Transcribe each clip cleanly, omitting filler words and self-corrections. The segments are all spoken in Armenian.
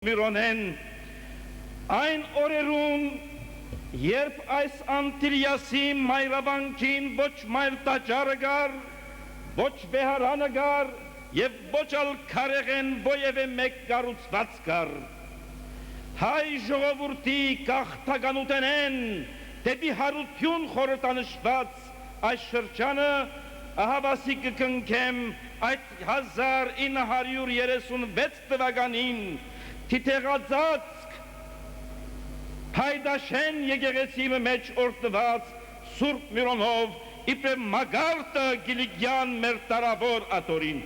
Միրոնեն այն օրերուն երբ այս Անտիլիասի մայրավանքին ոչ մայր տաճարը գար, ոչ վեհարանը գար և ոչ ալ քարեղեն ովևէ մեկ կառուցված գար, հայ ժողովուրդի գաղթականութենեն դեպի հարություն խորհրդանշված այս շրջանը ահավասի կքնքեմ այդ 1936 թվականին թիթեղածածկ հայդաշեն եկեղեցի մեջ օրդված Սուրբ Միրոնով իբրև մագարտը Գիլիգյան մեր տարավոր ատորին։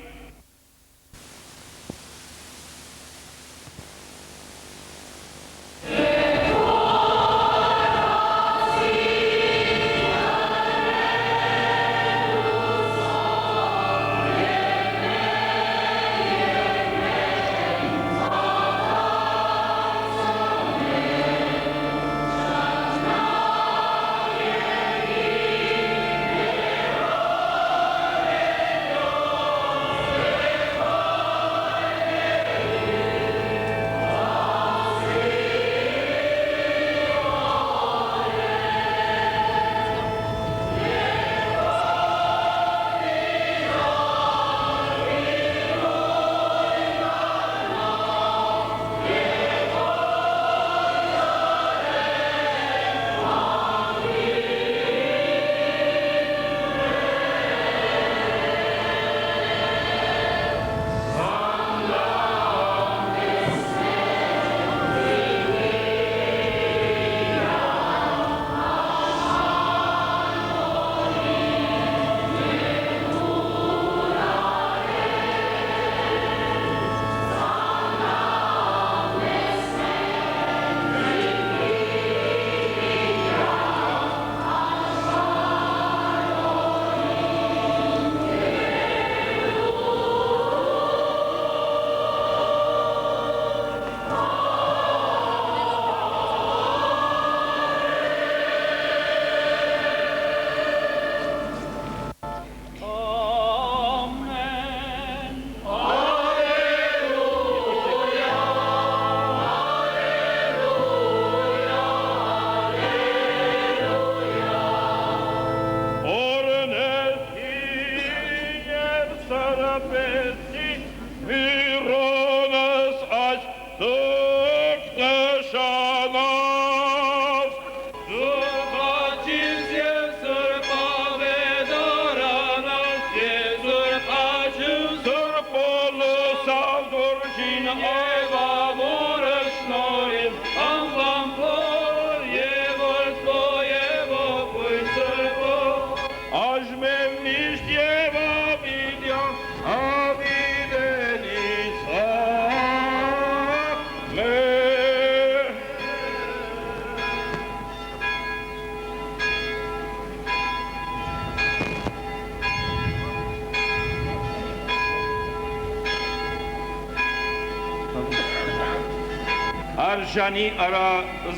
Արժանի արա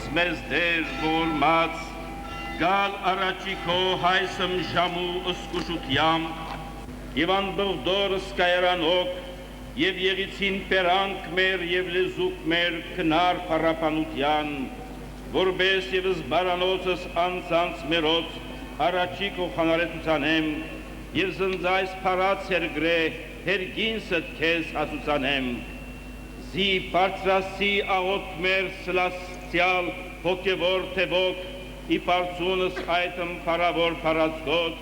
զմեզ դեր որմած, գալ առաջիքո հայսմ ժամու ըսկուշությամ, և անբղդոր սկայարանոք, և եղիցին պերանք մեր և լեզուկ մեր կնար պարապանության, որբես և զբարանոցս անցանց մերոց առաջիքո խանարետուցանեմ, և զնձայս պարած հերգրե հերգինսըտ քեզ հասուցանեմ, Զի բարձրասի աղոտ մեր սլասցյալ հոգևոր թևոք, ի պարծունս այդմ պարավոր պարածքոտ,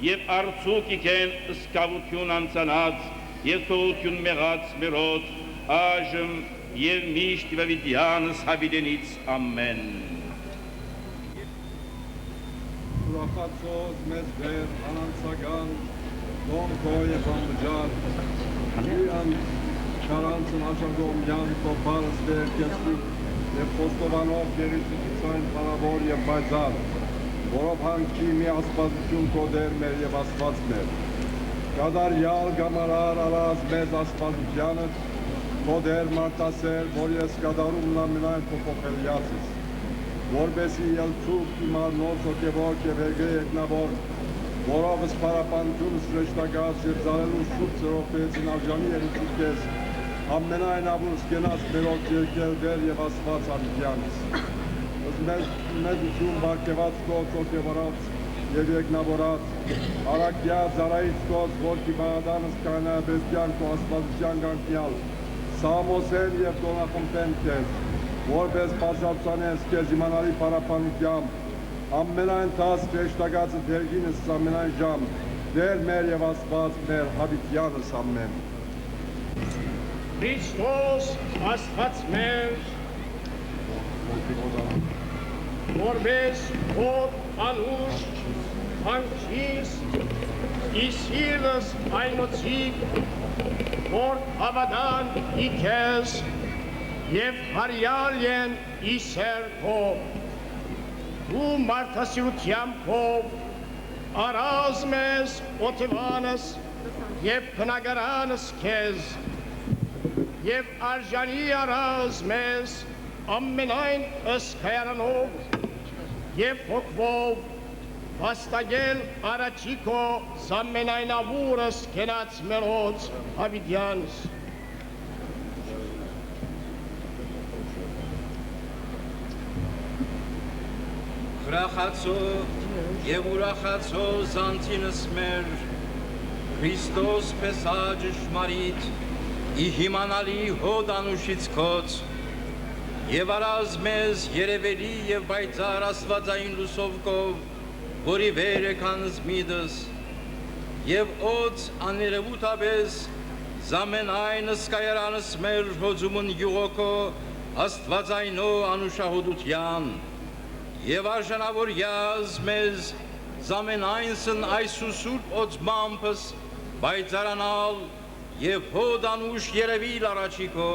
և արցուկ իկեն սկավություն անցանած, և թողություն մեղած մերոտ, այժմ և միշտ վավիդյանս հավիդենից ամեն։ Ուրախացոց մեզ վեր անանցագան, դոնքո և անջար, Շարանցն աշագոմյան տոպարս վերկեսի և խոստովանով գերիսուցիցային պարավոր և բայձար, որով հանքի մի ասպատություն կոդեր մեր և ասված մեր։ Կադարյալ գամարար արազ մեզ ասպատությանըտ, կոդեր մարտասեր, որ ես կադարումն ամենայն փոփոխելյացս, որբեսի ելցուկ իմար նոց հոգևոր և հերգե եկնավոր, որով սպարապանությունս ռեշտագած և զարելու շուտ ծրով պեցին արժանի երիցուկ ես, ամենայնավուր սկենած մերոց երկել դեր և ասված անիքյանս։ Մեզություն բարգեված կոց ոգևորած և եկնավորած, արակյա զարայից կոց, որքի բաղադանս կանայաբես կյանք ու ասվածության գանքյալ, սամոսեն և տոնախմպեն կեզ, որպես պարզապսանես կեզ իմանալի պարապանությամբ, ամենայն տաս կեշտագացը դերգինս ամենայն ժամ, դեր մեր և ասված մեր հավիտյանս ամեն։ Քրիստոս աստված մեր, որպես հոտ անուշ, հանքիս, իսիրս այնոցիկ, որ հավադան իքես և հարյալ են իսեր քով, ու մարդասիրությանքով արազ մեզ օթևանս և բնագարանս քեզ, և արժանի արազ մեզ ամենայն ըսկայարանով և հոգվով վաստագել առաջիկո զամենայնավուրս կենած մերոց հավիդյանս։ Ուրախացո և ուրախացո զանցինս մեր, Քրիստոս պեսա ճշմարիտ, ի հիմանալի հոտ անուշից քոց, և արազ մեզ երևելի և բայցար աստվածային լուսով կով, որի վեր եքանս միդս, և օծ աներևութաբես, զամենայն ըսկայարանս մեր հոձումն յուղոքո, աստվածայնո անուշահոդության, և արժանավոր յազ մեզ զամենայնսն այսուսուրպ օծմամպս բայցարանալ և հոդ անուշ երևիլ առաջիկո,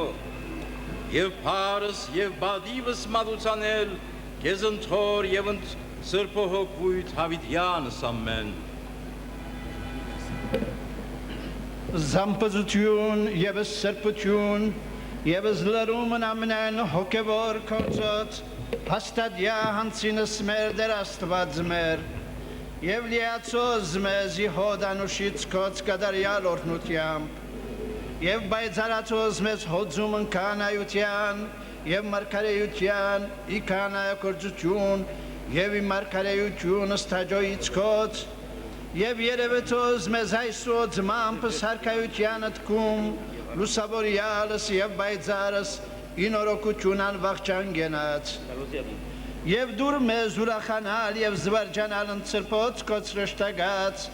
և պարս և բադիվս մադուցանել կեզ ընթոր և սրպո հոգվույթ հավիդյանս ամեն։ Զամպզություն եվս սրպություն, եվս լրումն ամենայն հոգևոր կործոց, հաստադյա հանցինս մեր դեր աստված մեր, և լիացոզ մեզ ի հոդ անուշից կոց կդարյալ օրհնությամբ, և բայցարացոզ մեզ հոձումն կանայության, և մարգարեության, ի կանայակործություն, և ի մարգարեություն ստաջոյից կոց, և երևեցոզ մեզ այսոց մամպս հարկայությանըտ կում, լուսավորյալս և բայցարս, ինորոքություն անվաղճան գենաց, և դուր մեզ ուրախանալ և զվարջանալ ընցրպոց կոցրշտագած,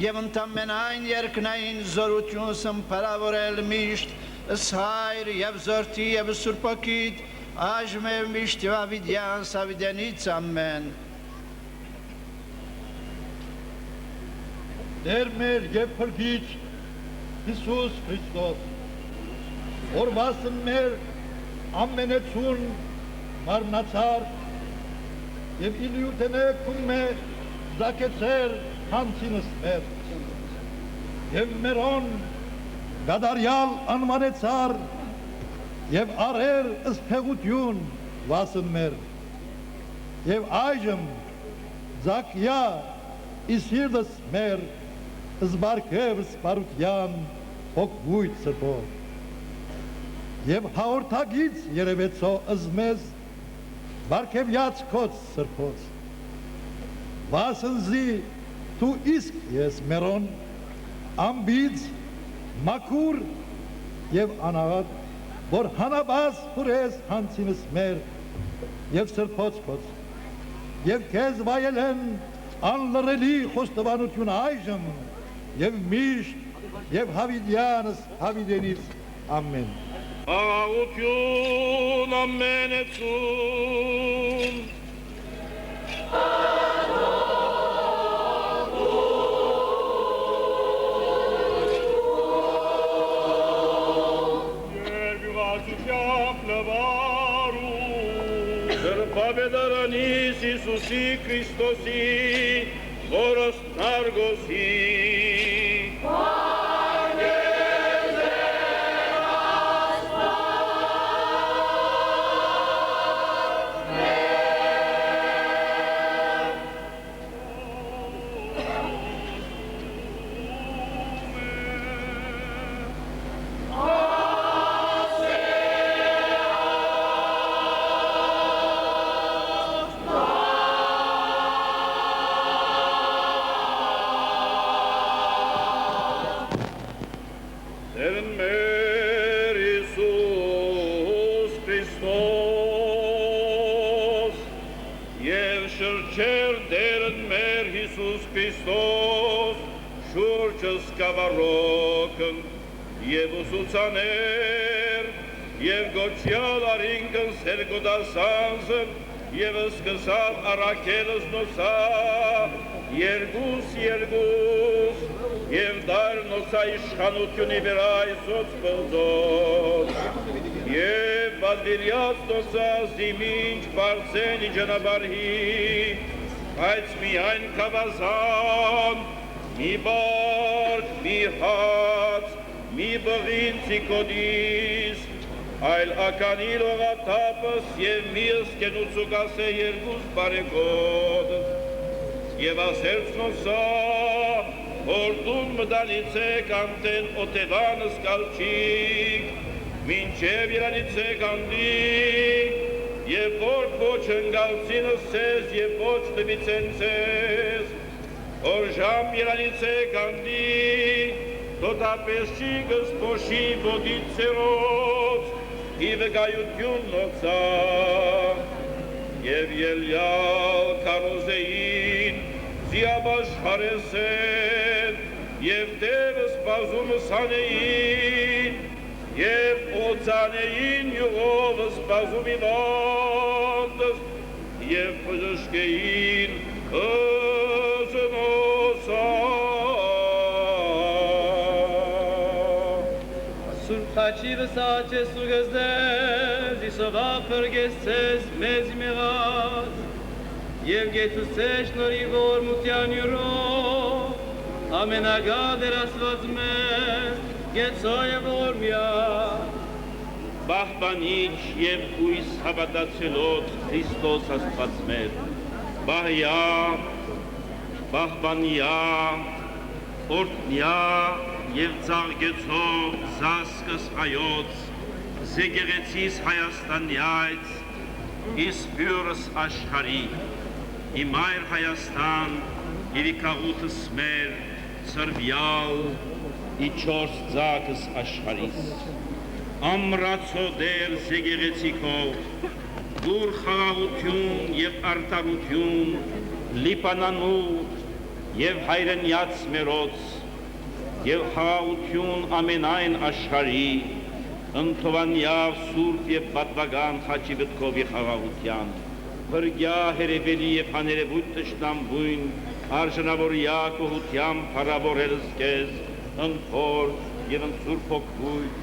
և ընտամենայն երկնային զորություն սմպարավորել միշտ, ըսհայր և զորթի և սուրպոքիտ, այժմ և միշտ և ավիդյան սավիդենից ամեն։ Դեր մեր և փրկիչ Հիսուս Քրիստոս, օրվասն մեր ամենեցուն մարմնացար և իլիութենեքում է զակեցեր հանցինս մեր և մերոն գադարյալ անմանեցար և արեր ըսպեղություն վասն մեր և այժմ զակյա իսիրդս մեր զբարկև սպարության հոգվույթ սրպով և հաղորդագից երևեցո ըզմեզ բարկևյաց կոց սրպոց, վասնզի դու իսկ ես մերոն, ամբիծ, մաքուր և անաղատ, որ հանաբաս հուրես հանցինս մեր և սրպոց կոց, և կեզ վայել են անլրելի խոստովանություն այժմ և միշտ և հավիդյանս հավիդենից ամեն։ Աղաղություն ամենեցուն, Երբյուղացությամբ լվարում, Սրբավետարանիս Իսուսի Քրիստոսի, որս Նարգոսի, շրջեր դերն մեր Հիսուս Քրիստոս, շուրջս կավարոքն և ուսուցաներ, և գոչյալ արինքն սերգոդասանզն, և սկսավ առակելս նոսա, երկուս, և դար նոսա իշխանությունի վրա այսոց պլդոց, և բադվիրյաց նոսա զիմինչ բարձեն իջանաբարհի, բայց միայն կավազան, մի բարկ, մի հաց, մի բղին ծիկոդիս, այլ ականիլ ողատապս և մի ըսկենուցուկաս է երկուս բարեկոդս, և ասերց նոսա, որ դուն մդալից է կանտեն օտևանս կալչիկ, մինչև իրանից է կանդիկ, և որ ոչ ընգալցինս ես և ոչ տվիցեն ձեզ, որ ժամ իրանից է կանդիկ, տոտապես չի գսպոշի ոտից ծերոց, ի վգայություն նոցա, և ելյալ կարոզեին, զիաբաշխարեսեն, և տևը սպազումը սանեին, և օծանեին յուղովը սպազումի վանդս, և պժշկեին ըզնոսա։ Սուրբաչիվս աչես ու գզդես, իսովա պրգեսցես մեզ մեղած, և գետուսես նորի որ մության յուրով, ամենագա դեր ասված մեզ, գեցոյ որ միակ։ Բահբանիչ և ույս հավատացելոց Քրիստոս աստված մեր, բահյա, բահբանյա, օրտնյա և ծաղգեցով զասկս հայոց, զեգեղեցիս Հայաստանյայց, իսպյուրս աշխարի, իմայր Հայաստան, և ի կաղութս մեր, ծրվյալ, ի չորս ձակս աշխարիս, ամրացո դեր զեգեղեցիկով, դուր խաղաղություն և արտարություն, լիպանանու և հայրենյաց մերոց, և խաղաղություն ամենայն աշխարի, ընթովանյավ սուրբ և պատվագան խաչի վտքովի խաղաղության, վրգյա հերևելի և հաներևույթ տշնամբույն, արժանավորյա կողությամբ հարավորելս կեզ, ընփորձ և ընսուրբ հոգվույթ,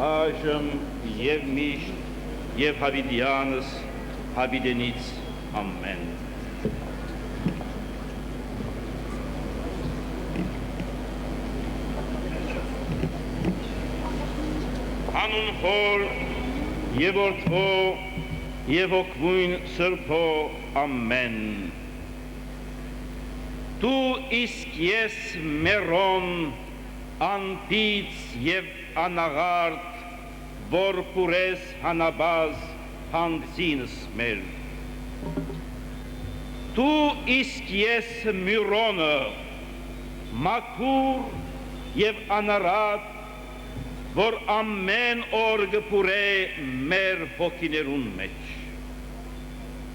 այժմ և միշտ և հավիդյանս հավիդենից ամեն։ Հանուն հոր և որդվո և հոգվույն սրբո ամեն։ Դու իսկ ես մերոն անպից և անաղարդ, որ պուրես հանաբազ հանցինս մեր։ Դու իսկ ես մյուրոնը, մաքուր և անարատ, որ ամեն օր գպուրե մեր հոգիներուն մեջ։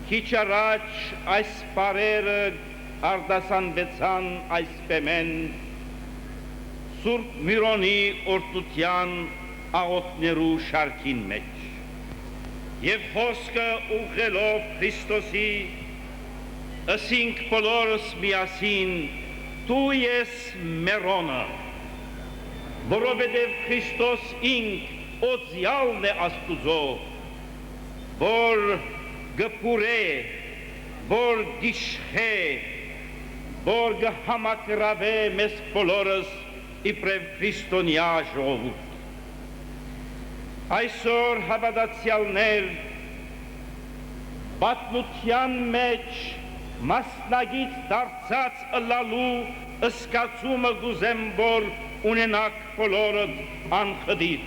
Քիչ առաջ այս պարերը արդասանվեցան այսպեմեն Սուրբ Միրոնի օրտնության աղոթներու շարքին մեջ, և խոսքը ուղղելով Քրիստոսի, ըսինք բոլորս միասին, դու ես մերոնը, որովհետև Քրիստոս ինք օծյալն է Աստուծո, որ գպուրե, որ գիշխե, որ գհամակրավե մեզ բոլորս իբրև քրիստոնյա ժողովուրդ։ Այսօր հավատացյալներ պատմության մեջ մասնագիծ դարձած ըլլալու ըսկացումը գուզեմ, որ ունենաք բոլորդ անխդիր,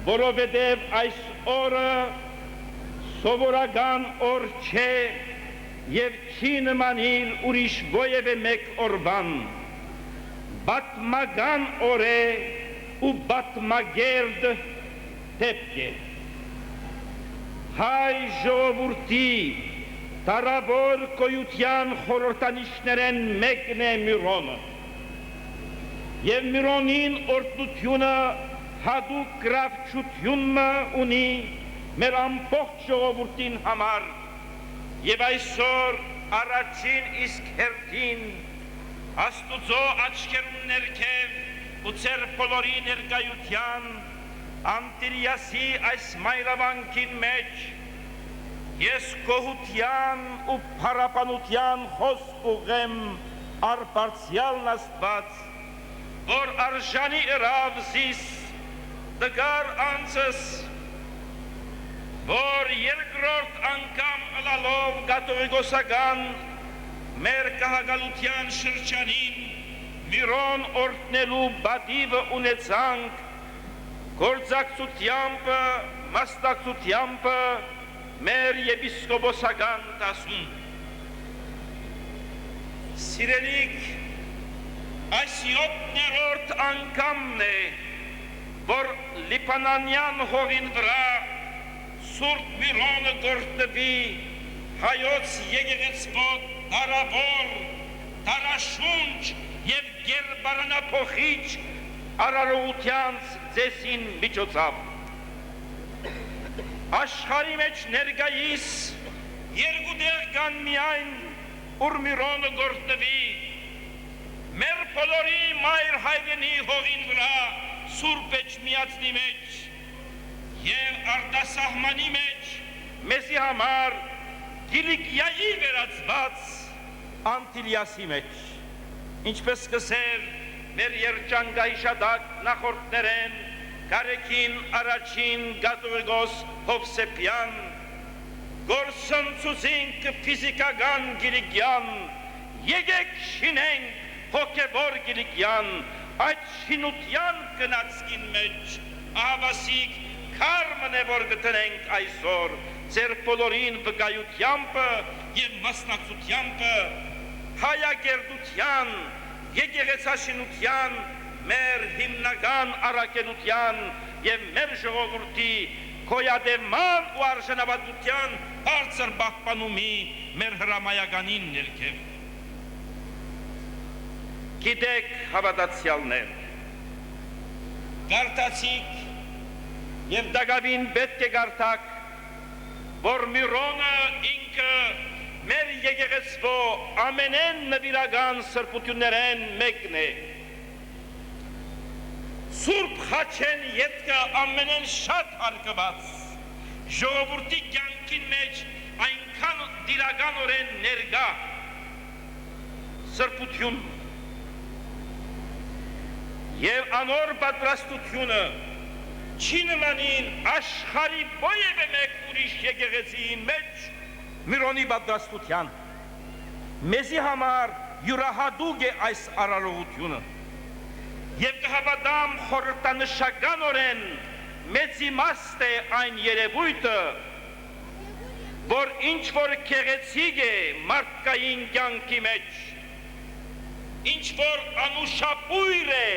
որովհետև այս օրը սովորական օր չէ և չի նմանիլ ուրիշ ովևէ մեկ օրվան, պատմական օր է ու պատմագերդ դեպք է։ Հայ ժողովրդի Տարավոր կոյության խորհրդանիշներեն մեկն է Միրոնը։ Եվ Միրոնին օրդությունը հատուկ գրավչությունը ունի մեր ամբողջ ժողովրդին համար եւ այսօր առաջին իսկ հերթին Աստուծո աչքերում ներքև ու ծեր բոլորի ներկայության Անտիլիասի այս մայրավանքին մեջ ես գոհության ու փառաբանության խոսք ուղեմ արբարձյալն Աստված, որ արժանի ըրավ զիս դգար անցս, որ երկրորդ անգամ ըլալով կաթողիկոսական մեր կահագալության շրջանին Միրոն օրհնելու բադիվը ունեցանք գործակցությամբ, մասնակցությամբ մեր եպիսկոպոսական դասում։ Սիրելիք, այս 7-րդ անգամն է, որ Լիբանանյան հողին վրա Սուրբ Միրոնը գործվի հայոց եկեղեցու դարավոր, դարաշունչ և գերբարանափոխիչ արարողության ձեսին միջոցով։ Աշխարհի մեջ ներկայիս երկու տեղ կան միայն, ուր Միրոնը գործվի, մեր բոլորի մայր հայրենի հողին վրա Սուրբ Էջմիածնի մեջ և արտասահմանի մեջ մեզի համար Կիլիկիայի վերածված Անտիլիասի մեջ, ինչպես սկսեր մեր երջանկայիշատակ նախորդներեն Կարեքին առաջին կաթողիկոս Հովսեփյան, գործընծուցինք ֆիզիկական Կիլիկիան, եկեք շինենք հոգևոր Կիլիկիան, այդ շինության գնացքին մեջ ահավասիկ քարմն է, որ գտնենք այսօր ձեր բոլորին վկայությամբ և մասնակցությամբ հայագերդության, եկեղեցաշինության, մեր հիմնական առաքելության և մեր ժողովրդի գոյատևման ու արժանապատվության բարձր պահպանումի մեր հրամայականին ներքև։ Գիտեք, հավատացյալներ, կարդացիք և դակավին պետք է կարդաք, որ Միրոնը ինքը մեր եկեղեցու ամենեն նվիրական սրբություններեն մեկն է։ Սուրբ խաչեն ետքը ամենեն շատ հարգված, ժողովրդի կյանքին մեջ այնքան դիրականորեն ներկա սրբություն և անոր պատրաստությունը չի նմանին աշխարհի որևէ մեկ ուրիշ եկեղեցիի մեջ Միրոնի պատրաստության։ Մեզի համար յուրահատուկ է այս արարողությունը և կհավատամ խորհրդանշականորեն մեծիմաստ է այն երևույթը, որ ինչ որ գեղեցիկ է մարդկային կյանքի մեջ, ինչ որ անուշապույր է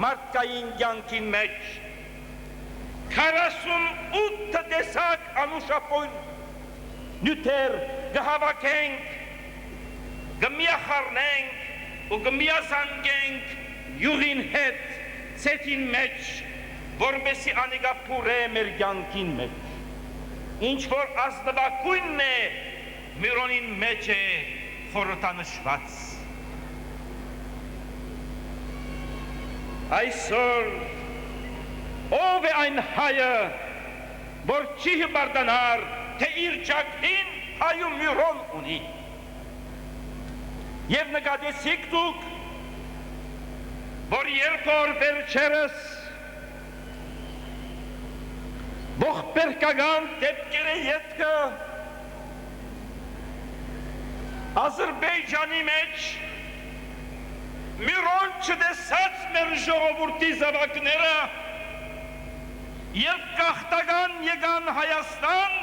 մարդկային կյանքին մեջ, 48 տեսակ անուշապույր նյութեր կհավաքենք, կմիախառնենք ու կմիազանգենք յուղին հետ, ցեթին մեջ, որպեսզի անիկա փուրե մեր կյանքին մեջ։ Ինչ որ ազնվագույնն է Միրոնին մեջ է խորհրդանշված։ Այսօր ով է այն հայը, որ չի հպարտանար, թե իր ճակտին հայու Միրոն ունի։ Եվ նկատեցիք դուք, որ երբ որ վերջերս ողբերգական դեպքերը ետքը Ադրբեջանի մեջ Միրոն չտեսած մեր ժողովրդի զավակները երբ գաղթական եկան Հայաստան,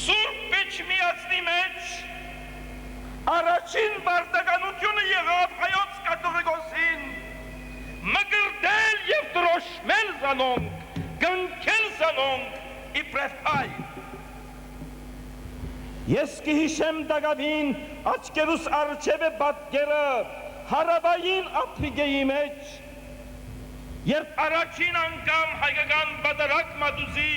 Սուրբ Էջմիածնի մեջ առաջին պարտականությունը եղավ հայոց կաթողիկոսին մկրտել և դրոշմել զանոնք, կնքել զանոնք իբրև հայ։ Ես կհիշեմ դակավին աչքերուս արջև է պատկերը հարավային Ափրիկայի մեջ, երբ առաջին անգամ հայկական բادرակ մատուզի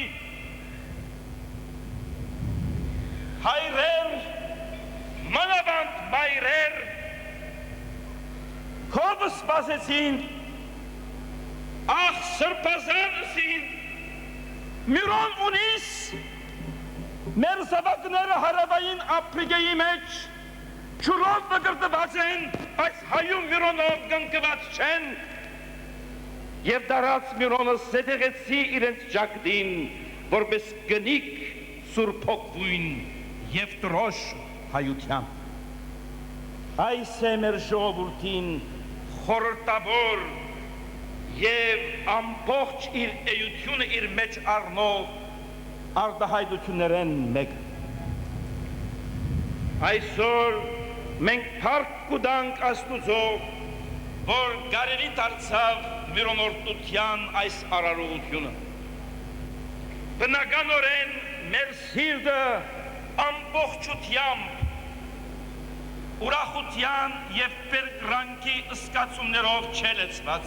հայրեր, մանավանդ մայրեր քովը սպասեցին, ախ սրբազան ըսին, Միրոն ունիս, մեր զավակները հարավային Ափրիկայի մեջ ջուրով վկրտված են, այս հայում Միրոնով գնկված չեն, և դարած Միրոնը սետեղեցի իրենց ճակդին, որպես գնիկ սուրբոքվույն և տրոշ հայության։ Այս է մեր ժողովուրդին խորհրդավոր և ամբողջ իր էությունը իր մեջ առնող արտահայտություններեն մեկը։ Այսօր մենք փառք կուտանք Աստուծո, որ կարելի դարձավ Միրոնորդության այս արարողությունը։ Բնականորեն մեր սիրտը ամբողջությամբ ուրախության և պերկրանքի զգացումներով չելեցված։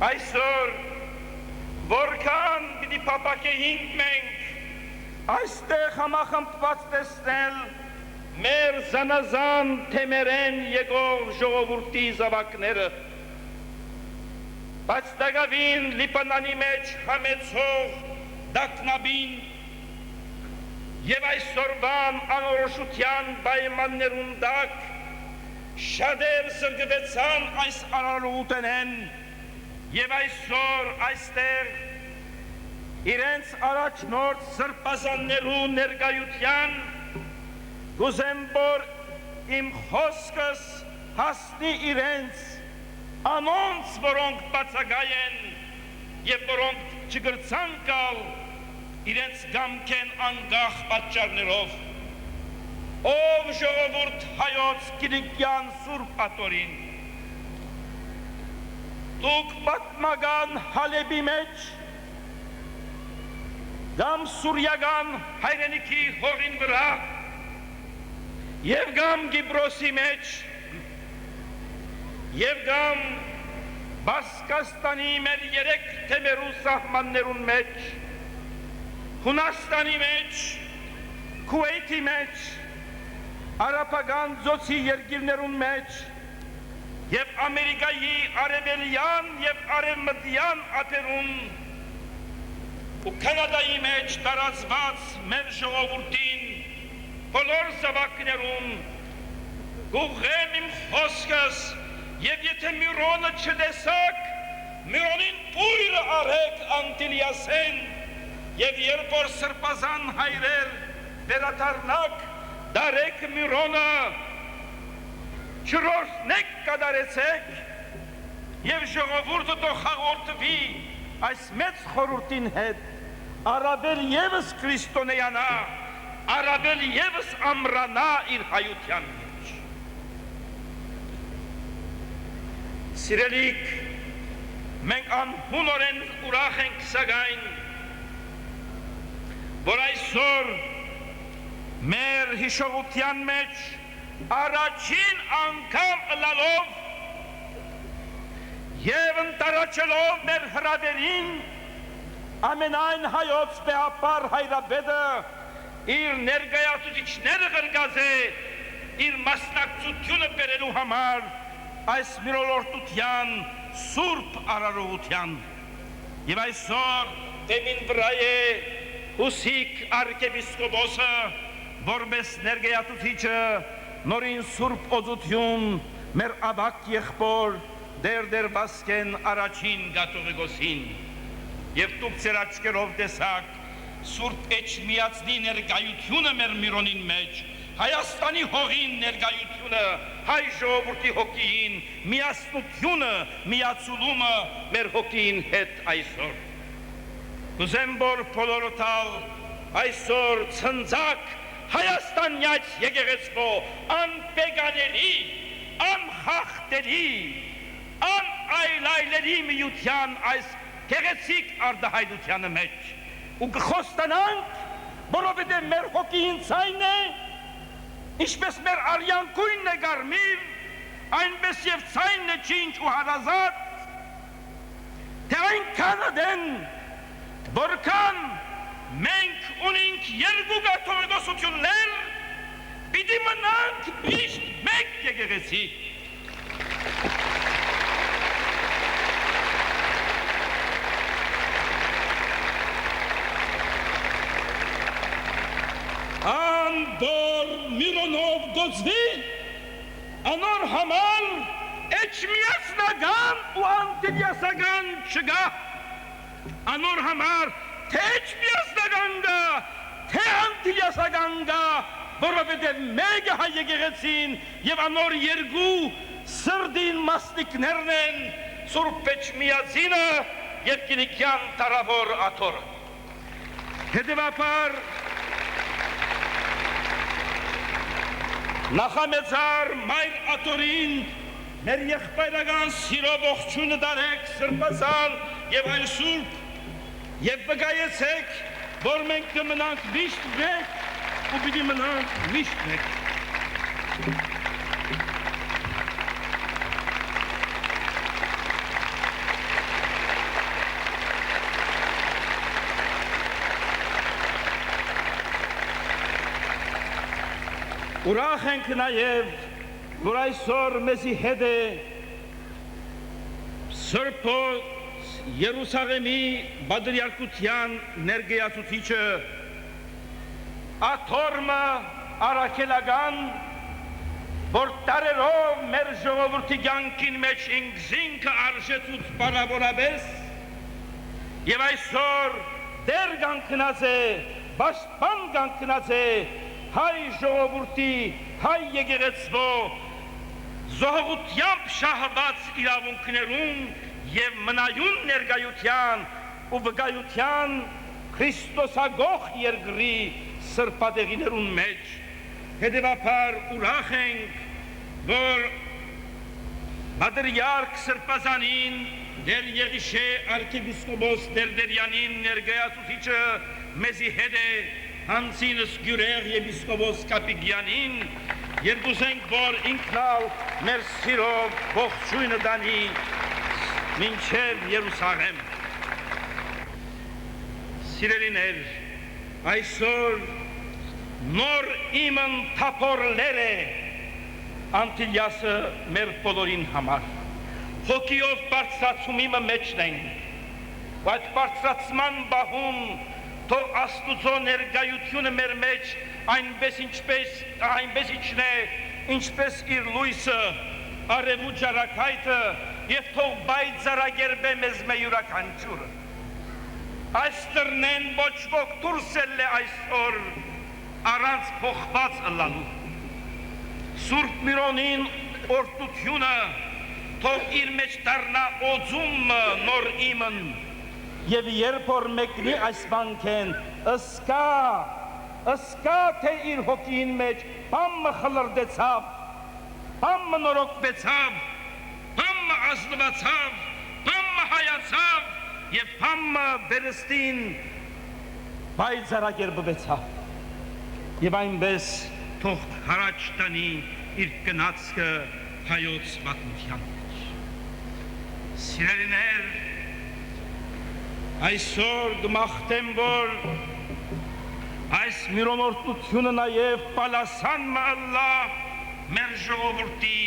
Այսօր որքան պիտի փափագեինք մենք այստեղ համախմբված տեսնել մեր զանազան թեմերեն եկող ժողովրդի զավակները, բայց դակավին լիբանանի մեջ համեցող դակնաբին և այսօրվան անորոշության պայմաններուն տակ շատեր զրկվեցան այս արարողութենեն և այսօր այստեղ իրենց առաջնորդ սրբազաններու ներկայության գուզեմ, որ իմ խոսքս հասնի իրենց անոնց, որոնք բացակայ են և որոնք չգրցան գալ իրենց գամքեն անգախ պատճառներով, ով ժողովուրդ հայոց Կիլիկյան Սուրբ Աթորին, դուք պատմական Հալեբի մեջ կամ սուրյական հայրենիքի հողին վրա և կամ Կիպրոսի մեջ և կամ Բասկաստանի մեր երեք թեմերու սահմաններուն մեջ, Հունաստանի մեջ, Քուվեյթի մեջ, արաբական ծոցի երկիրներուն մեջ և Ամերիկայի արևելյան և արևմտյան ափերուն ու Կանադայի մեջ տարածված մեր ժողովուրդին բոլոր զավակներուն գուղեմ իմ խոսքս և եթե Միրոնը չտեսակ, Միրոնին բույրը արեք անտիլիասեն և երբ որ սրբազան հայրեր վերադառնաք, դարեք Միրոնը, չորրորդնեք կատարեցեք և ժողովուրդը թող հաղորդվի այս մեծ խորհրդին հետ, առավել ևս քրիստոնեանա, առավել ևս ամրանա իր հայության մեջ։ Սիրելիք, մենք անհունորեն ուրախ ենք սակայն, որ այսօր մեր հիշողության մեջ առաջին անգամ ըլալով և ընտարաչելով մեր հրավերին ամենայն հայոց բեհապար հայրապետը իր ներկայացուցիչները ղրգազ է իր մասնակցությունը բերելու համար այս միրոլորտության սուրբ արարողության և այսօր դեմին վրա է Հուսիկ արքեպիսկոպոսը որպես ներկայացուցիչը նորին սուրբ օծություն մեր ավակ եղբոր Դերդեր Վասկեն առաջին Կաթողիկոսին և դուք ձեր աչքերով տեսաք Սուրբ Էջմիածնի ներկայությունը մեր Միրոնին մեջ, Հայաստանի հողին ներկայությունը, հայ ժողովրդի հոգին, միասնությունը, միացուլումը մեր հոգին հետ այսօր։ Կուզեմ որ բոլորոթալ այսօր ցնցակ Հայաստանյաց եկեղեցվո անպեկանելի, անխախտելի, անայլայլելի միության այս գեղեցիկ արտահայտությանը մեջ ու կխոստանանք, որովհետև մեր հոգին ցայն է, ինչպես մեր արյան կույնն է գարմիր, այնպես և ցայնն է չինչ ու հարազատ, թե այնքանը դեն, որքան մենք ունենք երկու գաթողիկոսություններ, պիտի մնանք միշտ մեկ եկեղեցի։ Անդոր Միրոնով գոծվի, անոր համար էջմիածնական ու անտիլիասական չգա, անոր համար թե էջմիածնական գա, թե անտիլիասական գա, որովհետև մեկ հայ եկեղեցին և անոր երկու սրդին մասնիկներն են Սուրբ Էջմիածինը և Կիլիկյան Տարավոր Աթորը։ Հետևաբար նախամեծար Մայր Աթորին մեր եղբայրական սիրով ողջույնը տարեք սրբազան և այլ սուրբ և վկայեցեք, որ մենք կմնանք միշտ մեկ ու պիտի մնանք միշտ մեկ։ Ուրախ ենք նաև, որ այսօր մեզի հետ է Սրբոց Երուսաղեմի Բադրիարքության ներկայացուցիչը Աթորմը Արաքելական, որ տարերով մեր ժողովրդի կյանքին մեջ ինքզինքը արժեցուց պարավորապես և այսօր դեր կանգնած է, պաշտպան կանգնած է հայ ժողովրդի, հայ եկեղեցվո զոհողությամբ շահված իրավունքներում և մնայուն ներկայության ու վկայության Քրիստոսագող երկրի սրբատեղիներուն մեջ։ Հետևաբար ուրախ ենք, որ Բադրիարք Սրբազանին դեր Եղիշե արքեպիսկոպոս Դերդերյանին ներկայացուցիչը մեզի հետ է, հանցինս Գյուրեղ եպիսկոպոս Կապիգյանին, երկուսենք, որ ինքնալ մեր սիրով ողջույնը տանի մինչև Երուսաղեմ։ Սիրելիներ, այսօր նոր իմն թափորներ է Անտիլիասը մեր բոլորին համար։ Հոգիով բարձրացումի մեջն ենք, ու այդ բարձրացման բահում թող Աստուծո ներկայությունը մեր մեջ այնպես իջնե, ինչպես իր լույսը, արևու ջարակայթը, և թող բայձարագերբե մեզ մե յուրաքանչյուրը։ Այս տրնեն ոչ ոք դուրսել է այսօր առանց փոխված ըլլալու։ Սուրբ Միրոնին օրդությունը թող իր մեջ դառնա օձում նոր իմն, և երբ որ մեկնի այս բանքեն, ըսկա թե իր հոգին մեջ բամը խլրդեցավ, բամը նորոգվեցավ, բամը ազնվացավ, բամը հայացավ, և բամը վերստին բայձարագերբվեցավ, և այնպես թող հարաճ տանի իր գնացքը հայոց պատմության մեջ։ Սիրելիներ, այսօր գմախտեմ, որ այս միրոնորդությունը նաև պալասան մալլա մեր ժողովրդի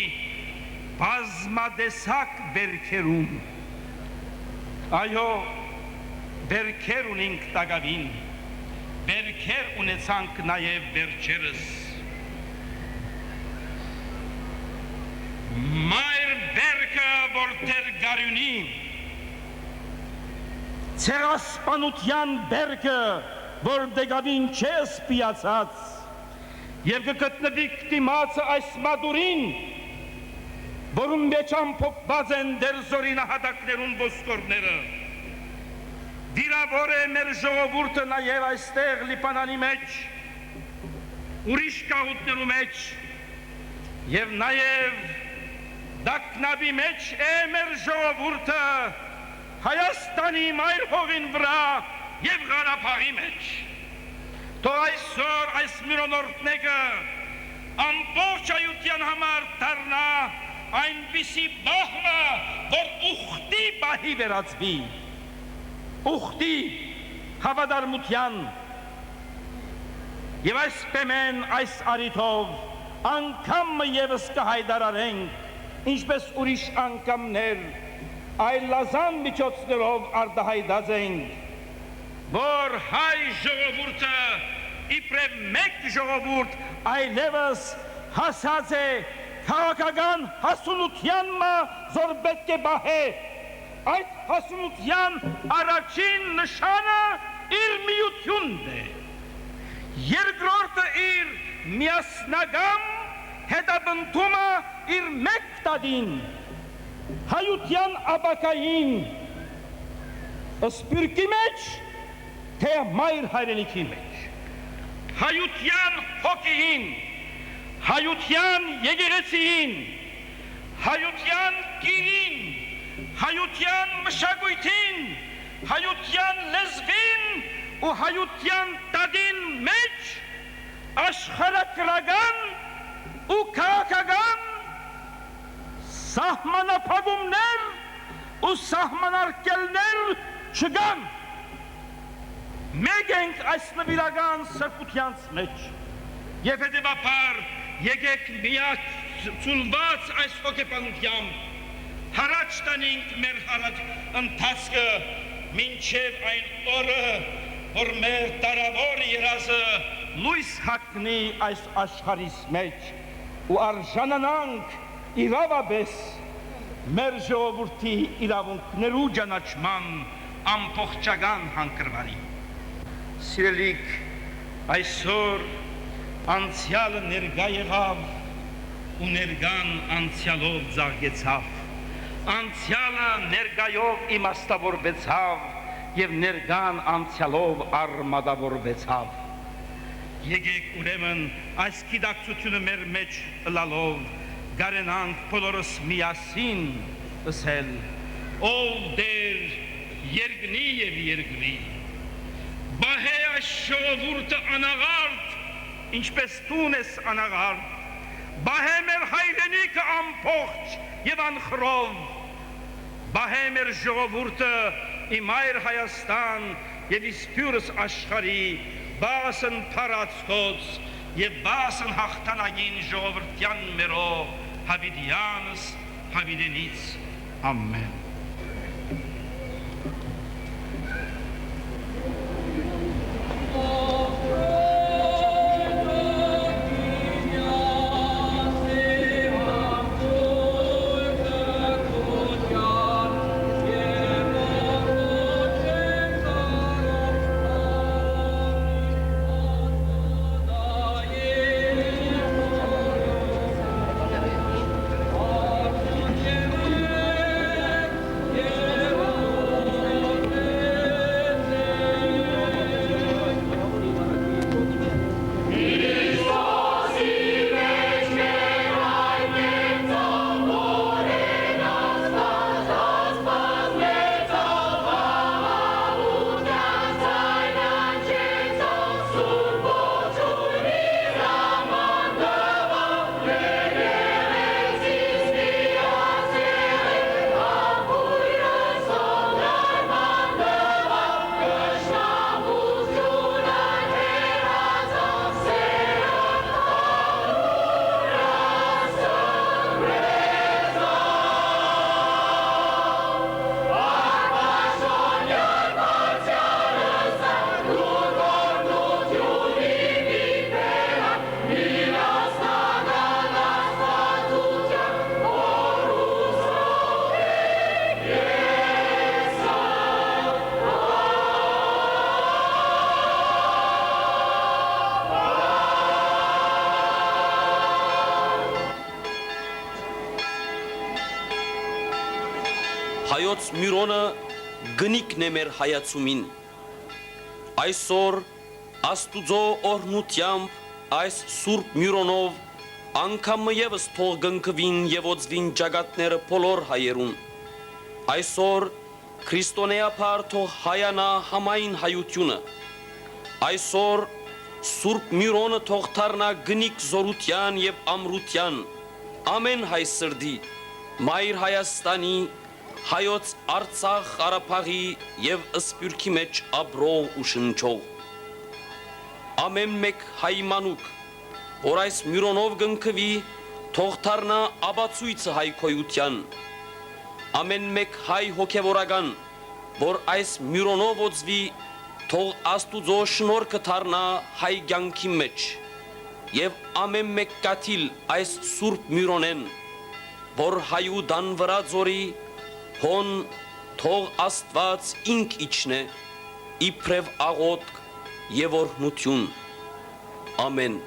բազմադեսակ բերքերում։ Այո, բերքեր ունենք տակավին, բերքեր ունեցանք նաև վերջերս։ Մայր բերքը, որտեր գարյունի, ցեղասպանության բերքը, որ դեգավին չէ սպիացած, և կգտնվի կտիմացը այս մադուրին, որում մեջ ամփոփված են դերձորի նահատակներուն ոսկորները։ Վիրավոր է մեր ժողովուրդը նաև այստեղ Լիբանանի մեջ, ուրիշ կաղուտներու մեջ, և նաև դակնաբի մեջ է մեր ժողովուրդը Հայաստանի մայր հողին վրա, եւ Ղարաբաղի մեջ։ Թող այսօր այս միրոնորդները ամբողջ հայության համար դառնա այնպիսի բահը, որ ուխտի բահի վերածվի, ուխտի հավատարմության եւ այսպեմեն այս արիթով անգամ եւս կհայտարարենք, ինչպես ուրիշ անգամներ այլազան միջոցներով արտահայտած ենք, որ հայ ժողովուրդը իբրև մեկ ժողովուրդ այլևս հասած է քաղաքական հասունության որ պետք է բահե, այդ հասունության առաջին նշանը իր միությունն է, երկրորդը իր միասնական հետապնդումը իր մեկ տադին, հայության ապակային, սպիրկի մեջ, թե մայր հայրենիքի մեջ, հայության հոգին, հայության եկեղեցին, հայության գիրին, հայության մշակույթին, հայության լեզվին ու հայության տադին մեջ աշխարհակրական ու քաղաքական սահմանափակումներ ու սահմանարկելներ չկան։ Մեկ ենք այս նվիրական սրբությանց մեջ եւ հետեւաբար եկեք միացულված այս հոգեբանությամբ հարաճ տանենք մեր ընթացքը մինչև այն օրը, որ մեր տարավոր երազը լույս հագնի այս աշխարհիս մեջ ու արժանանանք իրավաբես մեր ժողովրդի իրավունքներու ճանաչման ամբողջական հանգրվանի։ Սիրելիք, այսօր անցյալը ներկա եղավ ու ներկան անցյալով ծաղկեցավ, անցյալը ներկայով իմաստավորվեցավ եւ ներկան անցյալով արմատավորվեցավ։ Եկեք ուրեմն այս գիտակցությունը մեր մեջ լալով գարենանք բոլորս միասին ասել. ով դեր երկնի եւ երկրի, բահե այս ժողովուրդը անաղարտ, ինչպես տուն ես անաղարտ, բահե մեր հայրենիքը ամբողջ եւ անխրով, բահե մեր ժողովուրդը իմ այր Հայաստան եւ իսպյուրս աշխարհի բասն փարածքոց եւ բասն հաղթանագին ժողովրդյան մերո հավիդյանս հավիդենից ամեն։ Հայոց մյուրոնը գնիկն է մեր հայացումին, այսօր աստուծո օրհնությամբ այս սուրբ մյուրոնով անգամ եւս թող գնկվին եւ օծվին ճակատները բոլոր հայերուն, այսօր քրիստոնեաբար թող հայանա համայն հայությունը, այսօր Սուրբ Միրոնը թող դառնա գնիկ զորության եւ ամրության ամեն հայ սրդի, մայր Հայաստանի, հայոց Արցախ, Ղարաբաղի եւ Սփյուռքի մեջ ապրող ու շնչող։ Ամեն մեկ հայ մանուկ, որ այս Միրոնով գնքվի, թող դառնա ապացույցը հայ քոյության։ Ամեն մեկ հայ հոգևորական, որ այս Միրոնով օծվի, թող Աստուծո շնորհքը դառնա հայ կյանքի մեջ, եւ ամեն մեկ կաթիլ այս Սուրբ Միրոնեն, որ հայու դան վրա ձորի, հոն թող Աստված ինք իջնե, իբրև աղոթք եւ օրհնություն։ Ամեն։